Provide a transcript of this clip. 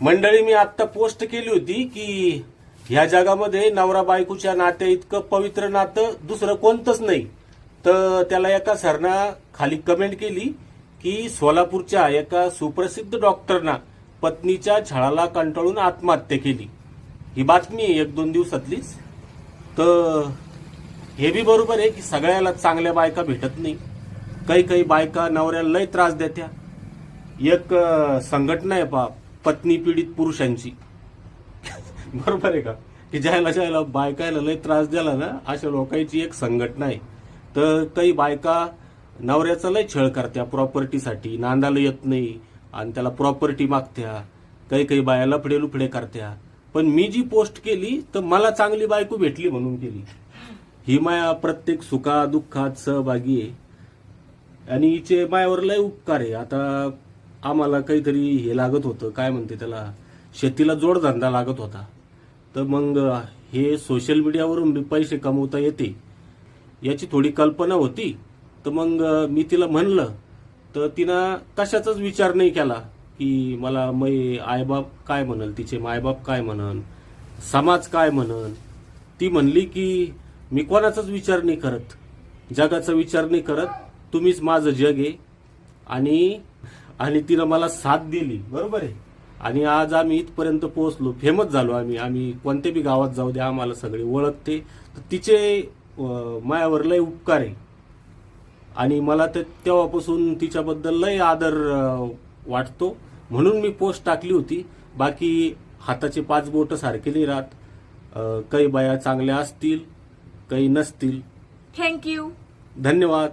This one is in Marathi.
मंडळी, मी आता पोस्ट केली होती की ह्या जगामध्ये नवरा बायकोच्या नात्या इतकं पवित्र नातं दुसरं कोणतंच नाही. तर त्याला एका सरना खाली कमेंट केली की सोलापूरच्या एका सुप्रसिद्ध डॉक्टरना पत्नीच्या छळाला कंटाळून आत्महत्या केली. ही बातमी आहे 1-2 दिवसातलीच. तर हे बी बरोबर आहे की सगळ्याला चांगल्या बायका भेटत नाही. काही बायका नवऱ्याला लय त्रास देत्या. एक संघटना आहे पत्नी पीडित पुरुषांची. बरोबर आहे का? की ज्याला बायकायला लय त्रास दिला ना, अशा लोकांची एक संघटना आहे. तर काही बायका नवऱ्याचा लय छळ करत्या प्रॉपर्टीसाठी, नांदाला येत नाही आणि त्याला प्रॉपर्टी मागत्या. काही बाया लफडे लुफडे करत्या. पण मी जी पोस्ट केली तर मला चांगली बायको भेटली म्हणून केली. ही माया प्रत्येक सुखा दुःखात सहभागी आहे आणि हिचे मायावर लय उपकार आहे. आता आम्हाला काहीतरी हे लागत होतं, काय म्हणते त्याला, शेतीला जोडधंदा लागत होता. तर मग हे सोशल मीडियावरून बी पैसे कमवता येते याची थोडी कल्पना होती. तर मग मी तिला म्हणलं तर तिनं कशाचाच विचार नाही केला की मला आईबाप काय म्हणल, तिचे मायबाप काय म्हणन, समाज काय म्हणन. ती म्हणली की मी कोणाचाच विचार नाही करत, जगाचा विचार नाही करत, तुम्हीच माझं जग आहे. आणि तिनं मला साथ दिली. बरोबर आहे. आणि आज आम्ही इथपर्यंत पोहोचलो, फेमस झालो. आम्ही कोणत्या बी गावात जाऊ द्या, आम्हाला सगळे ओळखते. तर तिचे मायावर लय उपकार आहे आणि मला तर तेव्हापासून तिच्याबद्दल लय आदर वाटतो. म्हणून मी पोस्ट टाकली होती. बाकी हाताचे 5 बोट सारखे नाही राहत. काही बाया चांगल्या असतील, काही नसतील. थँक्यू. धन्यवाद.